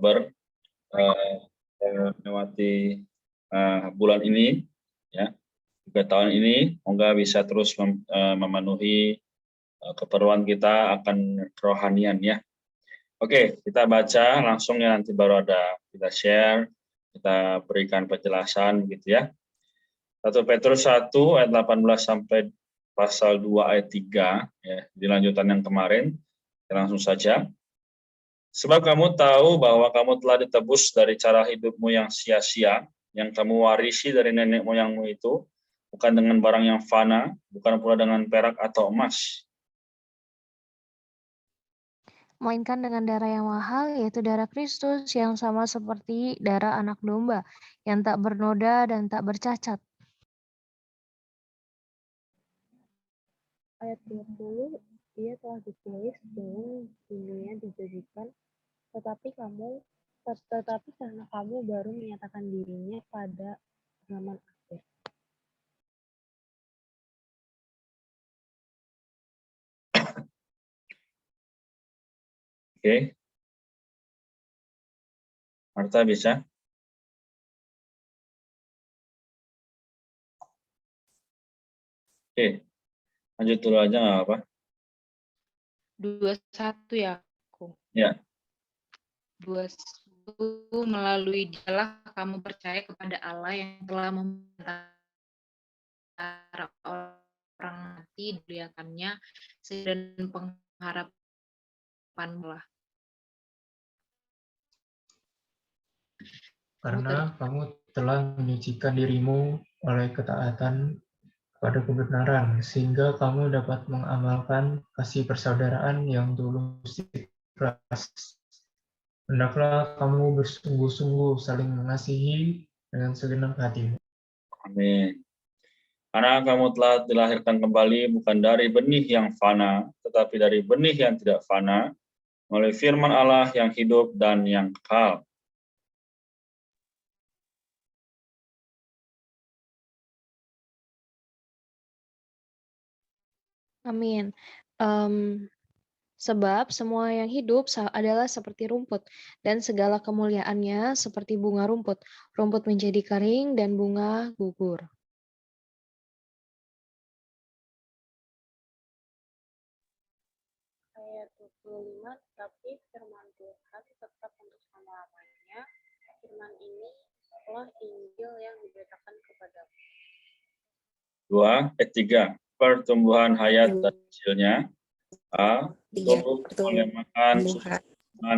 Oktober melewati bulan ini, ya, juga tahun ini, semoga bisa terus memenuhi keperluan kita akan kerohanian, ya. Oke, kita baca langsung ya, nanti baru ada kita share, kita berikan penjelasan gitu ya. 1 Petrus 1 ayat 18 sampai pasal 2 ayat 3, ya, di lanjutan yang kemarin, kita langsung saja. Sebab kamu tahu bahwa kamu telah ditebus dari cara hidupmu yang sia-sia, yang kamu warisi dari nenek moyangmu itu, bukan dengan barang yang fana, bukan pula dengan perak atau emas, melainkan dengan darah yang mahal, yaitu darah Kristus, yang sama seperti darah anak domba, yang tak bernoda dan tak bercacat. Ayat 20, ia telah ditulis sebelum dunia dijadikan, tetapi karena kamu baru menyatakan dirinya pada zaman akhir. Oke. Marta bisa? Oke, lanjut dulu aja nggak apa-apa. 21 ya aku. Ya. 21 melalui dialah kamu percaya kepada Allah yang telah membentara orang mati, dimuliakannya dan pengharapanlah. Karena kamu telah menyucikan dirimu oleh ketaatan pada kebenaran, sehingga kamu dapat mengamalkan kasih persaudaraan yang tulus ikhlas. Hendaklah kamu bersungguh-sungguh saling mengasihi dengan segenap hatimu. Amin. Karena kamu telah dilahirkan kembali bukan dari benih yang fana, tetapi dari benih yang tidak fana, melalui firman Allah yang hidup dan yang kekal. Amin. Sebab semua yang hidup adalah seperti rumput, dan segala kemuliaannya seperti bunga rumput. Rumput menjadi kering dan bunga gugur. Ayat 25, tapi firman Tuhan tetap untuk selama-lamanya. Firman ini adalah Injil yang diberitakan kepadamu. 2, ayat 3. Pertumbuhan hayat dan hasilnya. A. Penghormatan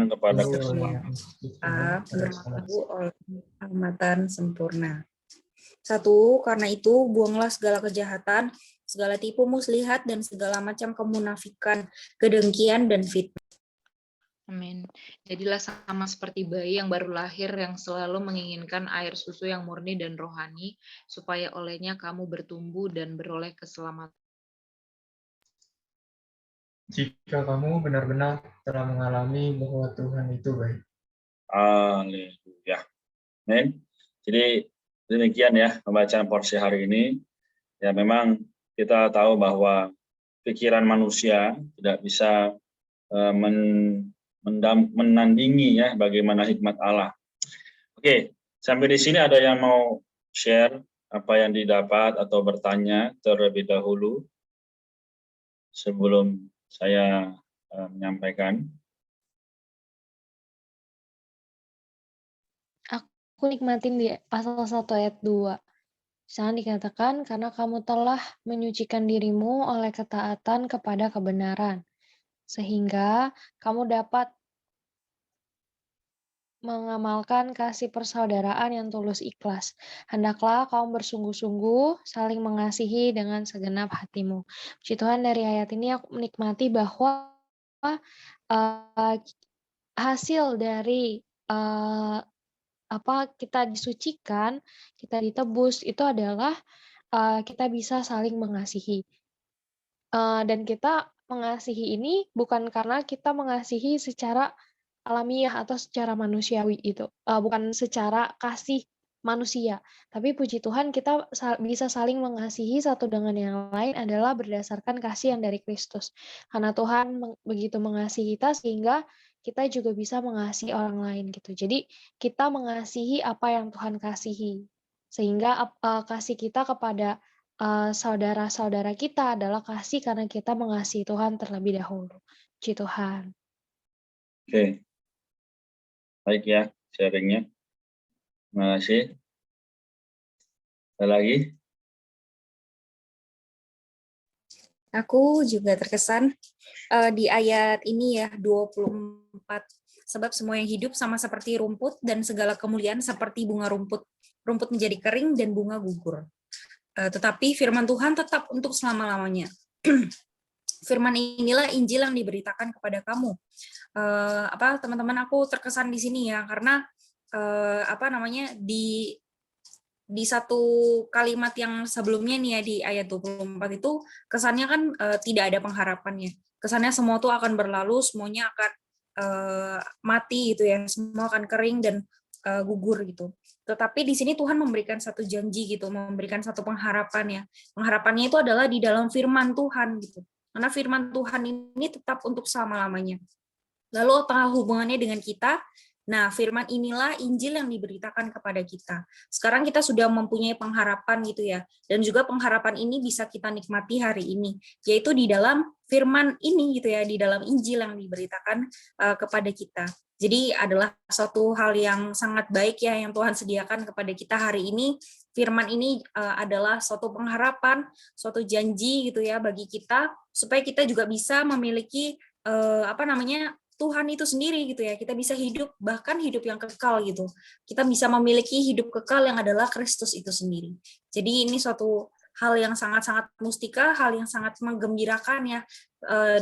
kepada keselamatan. A. Bermatu oleh keselamatan sempurna. 1. Karena itu, buanglah segala kejahatan, segala tipu muslihat, dan segala macam kemunafikan, kedengkian, dan fitnah. Amin. Jadilah sama seperti bayi yang baru lahir, yang selalu menginginkan air susu yang murni dan rohani, supaya olehnya kamu bertumbuh dan beroleh keselamatan. Jika kamu benar-benar telah mengalami bahwa Tuhan itu baik. Haleluya. Amin. Jadi demikian ya pembacaan porsi hari ini. Ya memang kita tahu bahwa pikiran manusia tidak bisa menandingi ya bagaimana hikmat Allah. Oke, sampai di sini ada yang mau share apa yang didapat atau bertanya terlebih dahulu sebelum saya menyampaikan. Aku nikmatin di pasal 1 ayat 2. Sangat dikatakan, karena kamu telah menyucikan dirimu oleh ketaatan kepada kebenaran, sehingga kamu dapat mengamalkan kasih persaudaraan yang tulus ikhlas. Hendaklah kamu bersungguh-sungguh saling mengasihi dengan segenap hatimu. Puji Tuhan, dari ayat ini aku menikmati bahwa hasil dari kita disucikan, kita ditebus, itu adalah kita bisa saling mengasihi. Dan kita mengasihi ini bukan karena kita mengasihi secara alamiah atau secara manusiawi itu, bukan secara kasih manusia. Tapi puji Tuhan kita bisa saling mengasihi satu dengan yang lain adalah berdasarkan kasih yang dari Kristus. Karena Tuhan begitu mengasihi kita sehingga kita juga bisa mengasihi orang lain gitu. Jadi kita mengasihi apa yang Tuhan kasihi. Sehingga kasih kita kepada saudara-saudara kita adalah kasih karena kita mengasihi Tuhan terlebih dahulu. Puji Tuhan. Oke, baik ya sharingnya. Terima kasih. Ada lagi? Aku juga terkesan di ayat ini ya, 24. Sebab semua yang hidup sama seperti rumput dan segala kemuliaan seperti bunga rumput. Rumput menjadi kering dan bunga gugur. Tetapi firman Tuhan tetap untuk selama-lamanya. Firman inilah Injil yang diberitakan kepada kamu. Teman-teman, aku terkesan di sini ya, karena di satu kalimat yang sebelumnya nih ya, di ayat 24 itu kesannya kan tidak ada pengharapannya. Kesannya semua tuh akan berlalu, semuanya akan mati gitu ya, semua akan kering dan gugur gitu. Tetapi di sini Tuhan memberikan satu janji gitu, memberikan satu pengharapan ya. Pengharapannya itu adalah di dalam firman Tuhan gitu. Karena firman Tuhan ini tetap untuk selama-lamanya. Lalu apa hubungannya dengan kita? Nah, firman inilah Injil yang diberitakan kepada kita. Sekarang kita sudah mempunyai pengharapan gitu ya. Dan juga pengharapan ini bisa kita nikmati hari ini, yaitu di dalam firman ini gitu ya, di dalam Injil yang diberitakan kepada kita. Jadi adalah suatu hal yang sangat baik ya yang Tuhan sediakan kepada kita hari ini. Firman ini adalah suatu pengharapan, suatu janji gitu ya bagi kita, supaya kita juga bisa memiliki Tuhan itu sendiri gitu ya. Kita bisa hidup, bahkan hidup yang kekal gitu. Kita bisa memiliki hidup kekal yang adalah Kristus itu sendiri. Jadi ini suatu hal yang sangat-sangat mustika, hal yang sangat menggembirakan ya.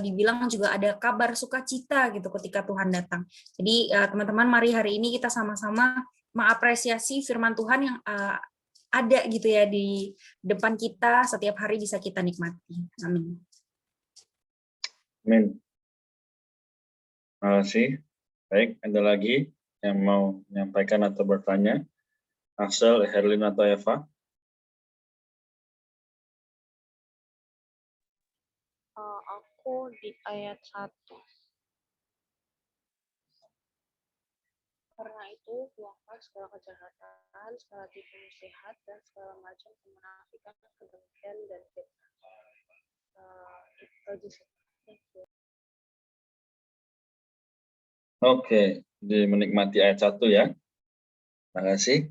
Dibilang juga ada kabar sukacita gitu ketika Tuhan datang. Jadi teman-teman, mari hari ini kita sama-sama mengapresiasi firman Tuhan yang ada gitu ya di depan kita, setiap hari bisa kita nikmati. Amin. Amin. Terima kasih. Baik, ada lagi yang mau menyampaikan atau bertanya? Axel, Herlin, atau Eva? Aku di ayat 1. Karena itu, buanglah segala kejahatan, segala tipu muslihat, dan segala macam kemunafikan, kedengkian, dan fitnah. Itu aja sih. Thank you. Oke, jadi menikmati ayat 1 ya. Terima kasih.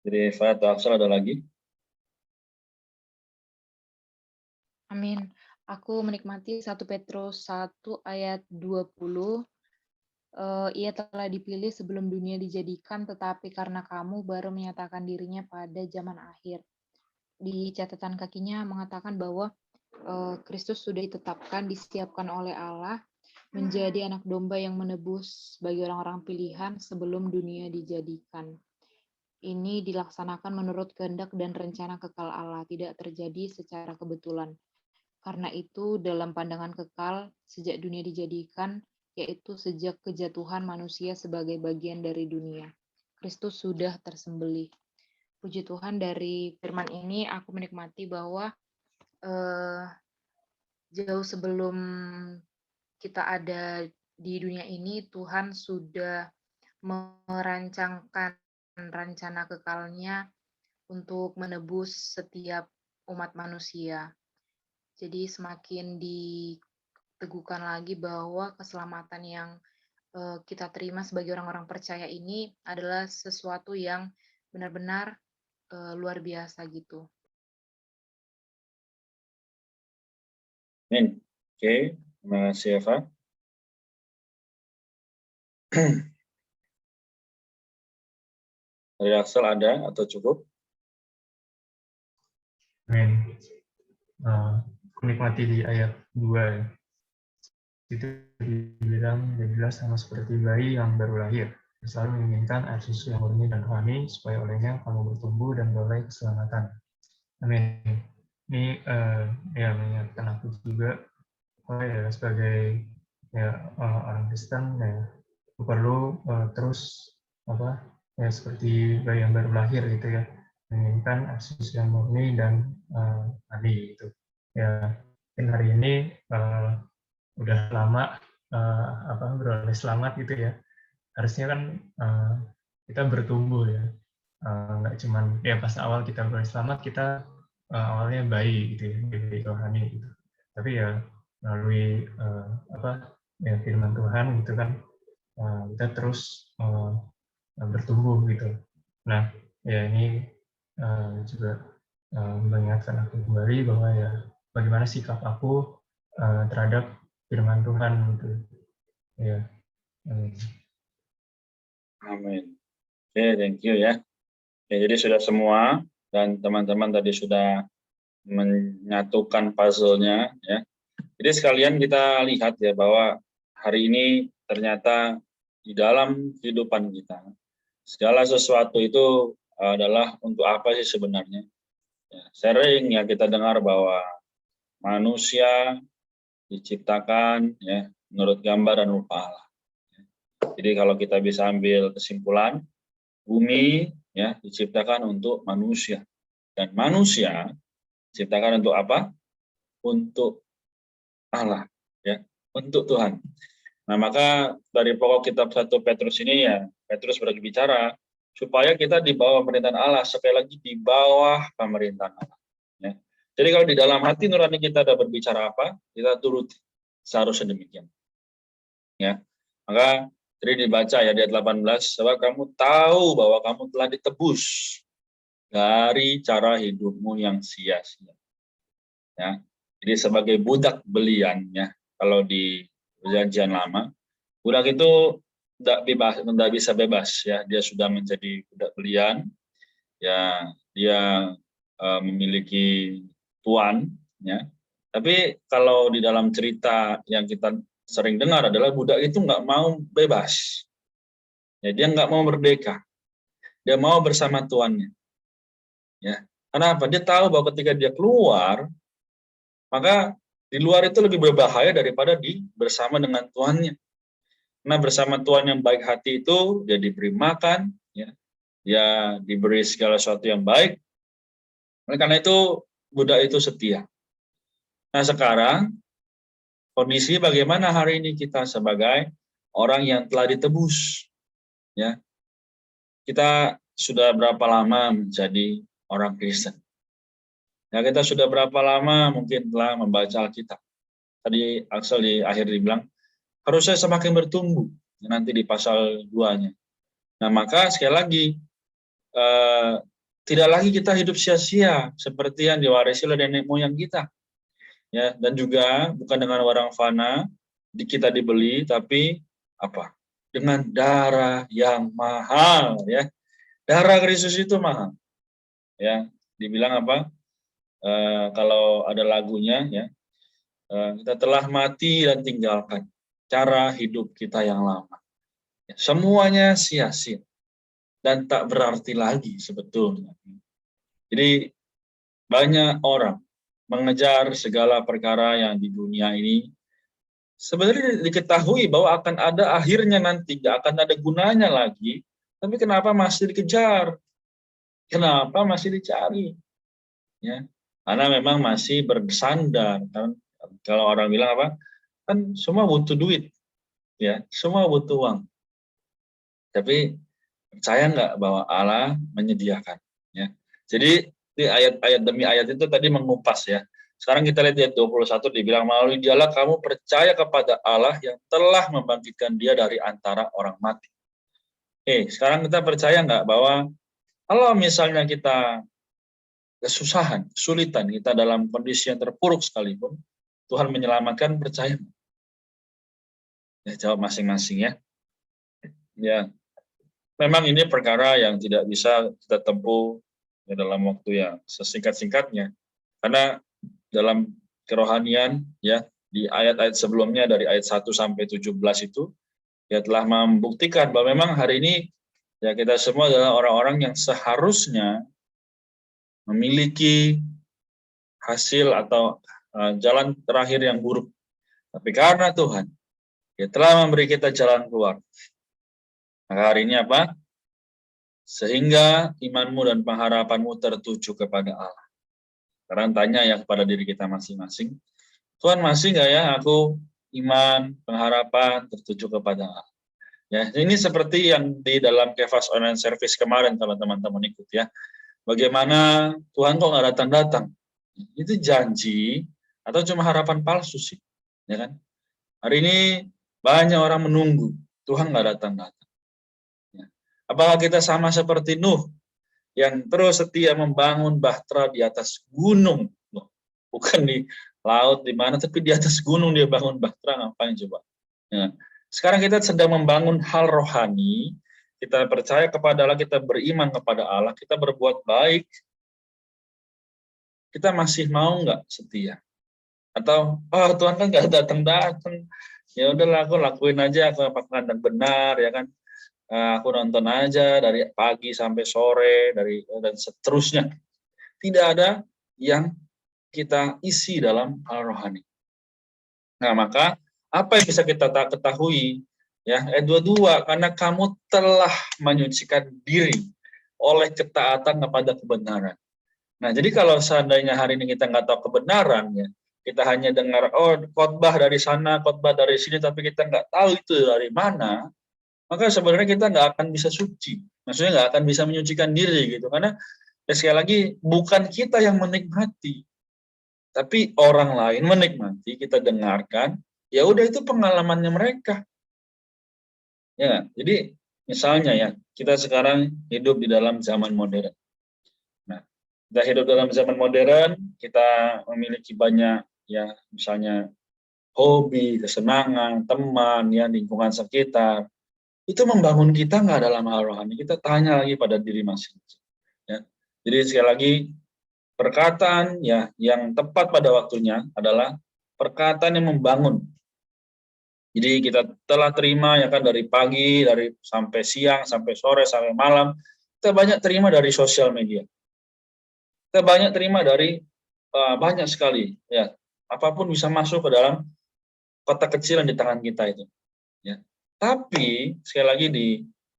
Jadi Eva atau Axel ada lagi? Amin. Aku menikmati 1 Petrus 1 ayat 20. Ia telah dipilih sebelum dunia dijadikan, tetapi karena kamu baru menyatakan dirinya pada zaman akhir. Di catatan kakinya mengatakan bahwa Kristus sudah ditetapkan, disiapkan oleh Allah, menjadi anak domba yang menebus bagi orang-orang pilihan sebelum dunia dijadikan. Ini dilaksanakan menurut kehendak dan rencana kekal Allah, tidak terjadi secara kebetulan. Karena itu, dalam pandangan kekal, sejak dunia dijadikan, yaitu sejak kejatuhan manusia sebagai bagian dari dunia, Kristus sudah tersembelih. Puji Tuhan, dari firman ini aku menikmati bahwa jauh sebelum kita ada di dunia ini, Tuhan sudah merancangkan rencana kekalnya untuk menebus setiap umat manusia. Jadi semakin diteguhkan lagi bahwa keselamatan yang kita terima sebagai orang-orang percaya ini adalah sesuatu yang benar-benar luar biasa gitu. Amin. Oke, terima kasih Eva. Dari Axel ada atau cukup? Amin. Menikmati di ayat 2 ya. Itu dibilang jadilah sama seperti bayi yang baru lahir, selalu menginginkan air susu yang murni dan rohani, supaya olehnya kamu bertumbuh dan beroleh keselamatan. Amin. Ini ya mengingatkan aku juga ya sebagai orang Kristen ya, aku perlu terus seperti bayi yang baru lahir gitu ya, menginginkan air susu yang murni dan rohani gitu. Ya, mungkin hari ini udah lama beroleh selamat gitu ya. Harusnya kan kita bertumbuh ya. Nggak cuman ya pas awal kita beroleh selamat kita awalnya baik gitu ya, dari rohani gitu. Tapi ya melalui ya firman Tuhan gitu kan kita terus bertumbuh gitu. Nah, ya ini juga mengingatkan aku kembali bahwa ya bagaimana sikap aku terhadap firman Tuhan gitu. Ya. Amin. Oke, thank you ya. Jadi sudah semua dan teman-teman tadi sudah menyatukan puzzle-nya ya. Jadi sekalian kita lihat ya bahwa hari ini ternyata di dalam kehidupan kita segala sesuatu itu adalah untuk apa sih sebenarnya? Ya, sering ya kita dengar bahwa manusia diciptakan ya menurut gambar dan rupa Allah. Jadi kalau kita bisa ambil kesimpulan, bumi ya diciptakan untuk manusia dan manusia diciptakan untuk apa? Untuk Allah ya, untuk Tuhan. Nah, maka dari pokok kitab 1 Petrus ini ya, Petrus berbicara supaya kita di bawah pemerintahan Allah, sekali lagi di bawah pemerintahan Allah. Ya. Jadi kalau di dalam hati nurani kita ada berbicara apa, kita turuti seharusnya demikian. Ya, maka jadi dibaca ya di ayat 18, sebab kamu tahu bahwa kamu telah ditebus dari cara hidupmu yang sia-sia. Ya, jadi sebagai budak belian ya, kalau di Perjanjian Lama, budak itu tidak bisa bebas ya, dia sudah menjadi budak belian, ya dia memiliki tuan, ya. Tapi kalau di dalam cerita yang kita sering dengar adalah budak itu nggak mau bebas, ya dia nggak mau merdeka, dia mau bersama tuannya, ya. Kenapa? Dia tahu bahwa ketika dia keluar, maka di luar itu lebih berbahaya daripada bersama dengan tuannya. Nah, bersama Tuhan yang baik hati itu, dia diberi makan, ya, dia diberi segala sesuatu yang baik. Oleh karena itu, budak itu setia. Nah, sekarang, kondisi bagaimana hari ini kita sebagai orang yang telah ditebus. Ya, kita sudah berapa lama menjadi orang Kristen? Ya, kita sudah berapa lama mungkin telah membaca Alkitab. Tadi Axel di akhir dibilang, harusnya semakin bertumbuh, nanti di pasal 2-nya. Nah, maka sekali lagi, tidak lagi kita hidup sia-sia, seperti yang diwarisi oleh nenek moyang kita. Ya, dan juga bukan dengan orang fana, kita dibeli, tapi apa? Dengan darah yang mahal. Ya, darah Kristus itu mahal. Ya, dibilang apa? Kalau ada lagunya, ya, kita telah mati dan tinggalkan cara hidup kita yang lama. Ya, semuanya sia-sia dan tak berarti lagi sebetulnya. Jadi banyak orang mengejar segala perkara yang di dunia ini sebenarnya diketahui bahwa akan ada akhirnya nanti, gak akan ada gunanya lagi, tapi kenapa masih dikejar? Kenapa masih dicari? Ya, karena memang masih bersandar. Kan? Kalau orang bilang apa? Kan semua butuh duit, ya, semua butuh uang. Tapi percaya nggak bahwa Allah menyediakan? Ya, jadi di ayat-ayat demi ayat itu tadi mengupas ya. Sekarang kita lihat ayat 21 dibilang melalui dialah kamu percaya kepada Allah yang telah membangkitkan dia dari antara orang mati. Sekarang kita percaya nggak bahwa kalau misalnya kita kesusahan, kesulitan, kita dalam kondisi yang terpuruk sekalipun, Tuhan menyelamatkan, percaya? Ya, jawab masing-masing ya. Ya, memang ini perkara yang tidak bisa kita tempuh ya, dalam waktu yang sesingkat-singkatnya. Karena dalam kerohanian ya di ayat-ayat sebelumnya dari ayat 1 sampai 17 itu ya telah membuktikan bahwa memang hari ini ya kita semua adalah orang-orang yang seharusnya memiliki hasil atau jalan terakhir yang buruk. Tapi karena Tuhan dia telah memberi kita jalan keluar. Maka hari ini apa? Sehingga imanmu dan pengharapanmu tertuju kepada Allah. Sekarang tanya ya kepada diri kita masing-masing, Tuhan masih nggak ya aku iman, pengharapan tertuju kepada Allah. Ya, ini seperti yang di dalam Kefas Online Service kemarin kalau teman-teman ikut ya. Bagaimana Tuhan kok nggak datang-datang? Itu janji atau cuma harapan palsu sih, ya kan? Hari ini banyak orang menunggu Tuhan nggak datang-datang. Ya. Apakah kita sama seperti Nuh yang terus setia membangun bahtera di atas gunung, loh, bukan di laut di mana, tapi di atas gunung dia bangun bahtera, ngapain coba? Ya. Sekarang kita sedang membangun hal rohani, kita percaya kepada Allah, kita beriman kepada Allah, kita berbuat baik, kita masih mau nggak setia? Atau, oh Tuhan kan nggak datang-datang, ya udahlah aku lakuin aja, aku apakah benar, ya kan? Aku nonton aja dari pagi sampai sore, dan seterusnya. Tidak ada yang kita isi dalam hal rohani. Nah, maka apa yang bisa kita ketahui? Ya, ayat 22, karena kamu telah menyucikan diri oleh ketaatan kepada kebenaran. Nah, jadi kalau seandainya hari ini kita nggak tahu kebenaran, ya, kita hanya dengar, oh khotbah dari sana, khotbah dari sini, tapi kita nggak tahu itu dari mana, maka sebenarnya kita nggak akan bisa suci. Maksudnya nggak akan bisa menyucikan diri gitu. Karena ya sekali lagi bukan kita yang menikmati, tapi orang lain menikmati, kita dengarkan, ya udah itu pengalamannya mereka. Ya, jadi misalnya ya, kita sekarang hidup di dalam zaman modern. Nah, kita hidup dalam zaman modern, kita memiliki banyak ya, misalnya hobi, kesenangan, teman, ya lingkungan sekitar. Itu membangun kita nggak dalam hal rohani. Kita tanya lagi pada diri masing-masing. Ya. Jadi sekali lagi, perkataan ya yang tepat pada waktunya adalah perkataan yang membangun. Jadi kita telah terima ya kan dari pagi, dari sampai siang, sampai sore, sampai malam, kita banyak terima dari sosial media. Kita banyak terima dari banyak sekali ya. Apapun bisa masuk ke dalam kotak kecil yang di tangan kita itu. Ya. Tapi sekali lagi di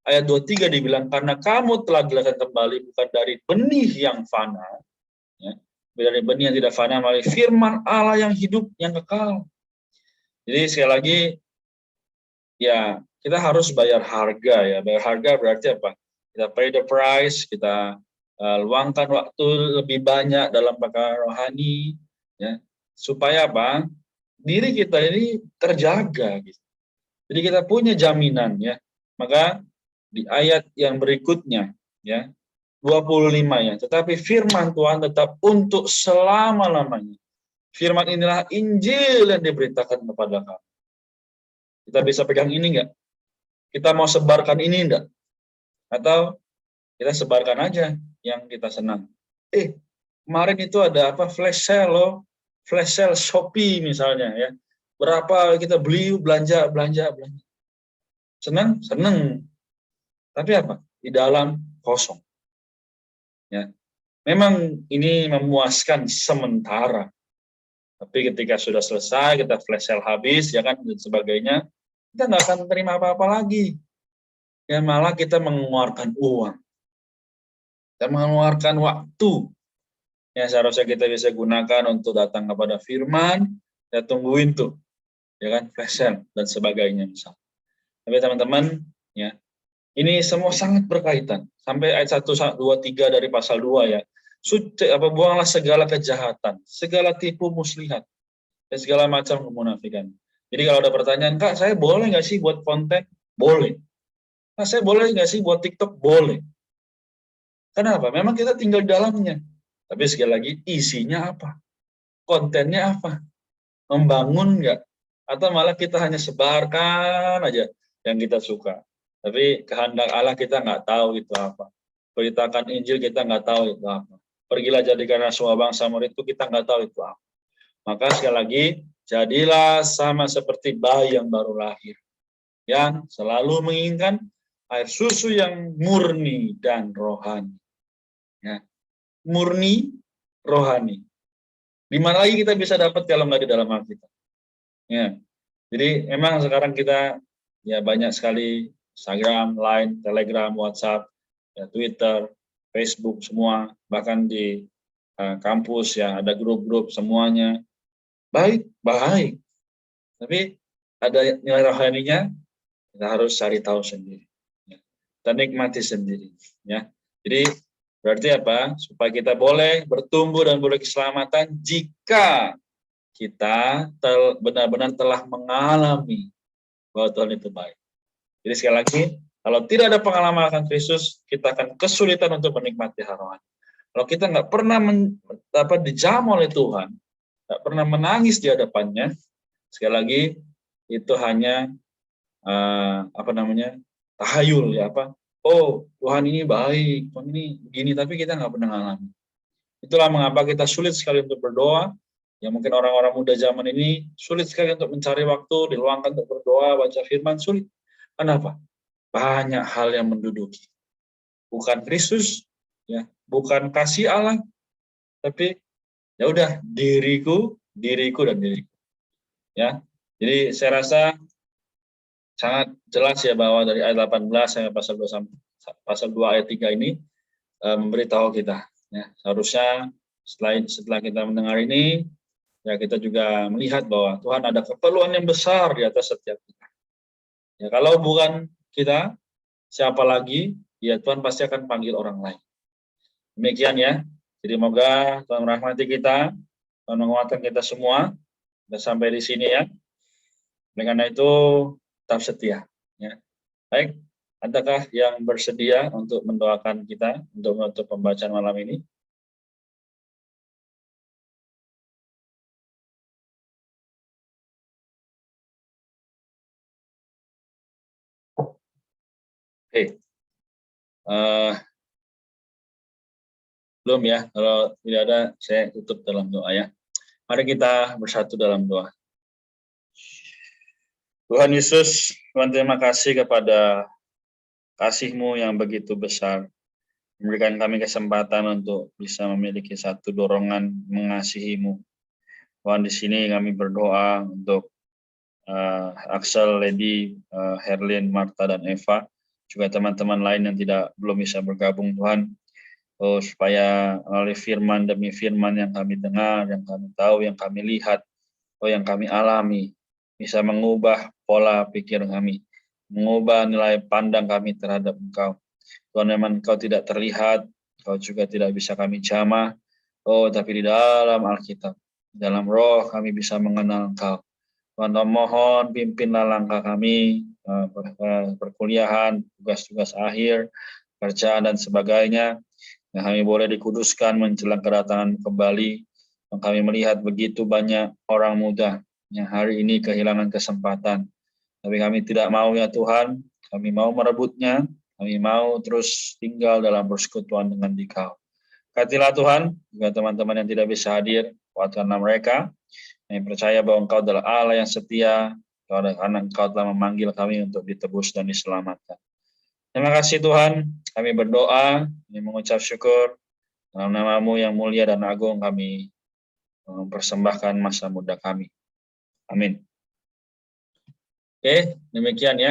ayat 23 dibilang karena kamu telah dilahirkan kembali bukan dari benih yang fana, ya, dari benih yang tidak fana, melalui firman Allah yang hidup, yang kekal. Jadi sekali lagi, ya kita harus bayar harga ya. Bayar harga berarti apa? Kita pay the price, kita luangkan waktu lebih banyak dalam perkara rohani, ya, supaya apa? Diri kita ini terjaga gitu. Jadi kita punya jaminan ya. Maka di ayat yang berikutnya ya 25 ya, tetapi firman Tuhan tetap untuk selama-lamanya. Firman inilah Injil yang diberitakan kepada kamu. Kita bisa pegang ini enggak? Kita mau sebarkan ini enggak? Atau kita sebarkan aja yang kita senang. Kemarin itu ada apa? Flash sale loh. Flash sale Shopee misalnya ya. Berapa kita beli, belanja. Senang? Senang. Tapi apa? Di dalam kosong. Ya. Memang ini memuaskan sementara. Tapi ketika sudah selesai, kita flash sale habis, ya kan, dan sebagainya, kita nggak akan terima apa-apa lagi. Ya malah kita mengeluarkan uang. Kita mengeluarkan waktu. Ya seharusnya kita bisa gunakan untuk datang kepada firman, ya tungguin tuh. Ya kan, flash sale, dan sebagainya misal. Tapi teman-teman, ya, ini semua sangat berkaitan. Sampai ayat 1, 2, 3 dari pasal 2 ya. Buanglah segala kejahatan, segala tipu muslihat, dan segala macam kemunafikan. Jadi kalau ada pertanyaan, Kak, saya boleh nggak sih buat konten? Boleh. Kak, saya boleh nggak sih buat TikTok? Boleh. Kenapa? Memang kita tinggal di dalamnya. Tapi sekali lagi, isinya apa? Kontennya apa? Membangun nggak? Atau malah kita hanya sebarkan aja yang kita suka. Tapi kehendak Allah kita nggak tahu itu apa. Beritakan Injil kita nggak tahu itu apa. Pergilah jadikan semua bangsa murid itu kita nggak tahu itu apa. Maka sekali lagi, jadilah sama seperti bayi yang baru lahir. Yang selalu menginginkan air susu yang murni dan rohani. Ya. Murni, rohani. Di mana lagi kita bisa dapat kalau nggak di dalam Alkitab? Ya. Jadi memang sekarang kita ya banyak sekali Instagram, Line, Telegram, WhatsApp, ya, Twitter, Facebook semua, bahkan di kampus ya ada grup-grup semuanya. Baik. Tapi ada nilai rohaninya, kita harus cari tahu sendiri. Ya. Kita nikmati sendiri. Ya. Jadi berarti apa? Supaya kita boleh bertumbuh dan boleh keselamatan jika kita benar-benar telah mengalami bahwa Tuhan itu baik. Jadi sekali lagi, kalau tidak ada pengalaman akan Kristus, kita akan kesulitan untuk menikmati hal rohani. Kalau kita nggak pernah dijamu oleh Tuhan, nggak pernah menangis di hadapannya, sekali lagi itu hanya tahayul ya apa? Oh Tuhan ini baik, Tuhan ini begini, tapi kita nggak pernah mengalami. Itulah mengapa kita sulit sekali untuk berdoa. Ya mungkin orang-orang muda zaman ini sulit sekali untuk mencari waktu, diluangkan untuk berdoa, baca firman, sulit. Kenapa? Banyak hal yang menduduki. Bukan Kristus, ya, bukan kasih Allah, tapi ya udah diriku dan diriku. Ya. Jadi saya rasa sangat jelas ya bahwa dari ayat 18 sampai pasal 2 ayat 3 ini memberitahu kita ya, seharusnya setelah kita mendengar ini ya kita juga melihat bahwa Tuhan ada keperluan yang besar di atas setiap kita. Ya kalau bukan kita, siapa lagi? Ya Tuhan pasti akan panggil orang lain. Demikian ya. Jadi semoga Tuhan merahmati kita, Tuhan menguatkan kita semua. Sudah sampai di sini ya. Dengan itu tetap setia. Ya. Baik, adakah yang bersedia untuk mendoakan kita untuk menutup pembacaan malam ini? Oke. Belum ya, kalau tidak ada saya tutup dalam doa ya. Mari kita bersatu dalam doa. Tuhan Yesus, Tuhan terima kasih kepada kasih-Mu yang begitu besar. Memberikan kami kesempatan untuk bisa memiliki satu dorongan mengasihi-Mu. Tuhan di sini kami berdoa untuk Axel, Lady, Herlin, Marta, dan Eva, juga teman-teman lain yang belum bisa bergabung Tuhan, supaya melalui firman demi firman yang kami dengar, yang kami tahu, yang kami lihat, yang kami alami, bisa mengubah pola pikir kami, mengubah nilai pandang kami terhadap Engkau. Tuhan memang Engkau tidak terlihat, Engkau juga tidak bisa kami jamah, tapi di dalam Alkitab, dalam roh kami bisa mengenal Engkau. Tuhan mohon pimpinlah langkah kami, perkuliahan, tugas-tugas akhir, kerjaan dan sebagainya, yang kami boleh dikuduskan menjelang kedatangan kembali. Yang kami melihat begitu banyak orang muda yang hari ini kehilangan kesempatan. Tapi kami tidak mau ya Tuhan, kami mau merebutnya, kami mau terus tinggal dalam persekutuan dengan Dikau. Katilah Tuhan, juga teman-teman yang tidak bisa hadir, kuatkanlah mereka. Kami percaya bahwa Engkau adalah Allah yang setia, karena Engkau telah memanggil kami untuk ditebus dan diselamatkan. Terima kasih Tuhan, kami berdoa, kami mengucap syukur, dalam nama-Mu yang mulia dan agung kami mempersembahkan masa muda kami. Amin. Oke, demikian ya.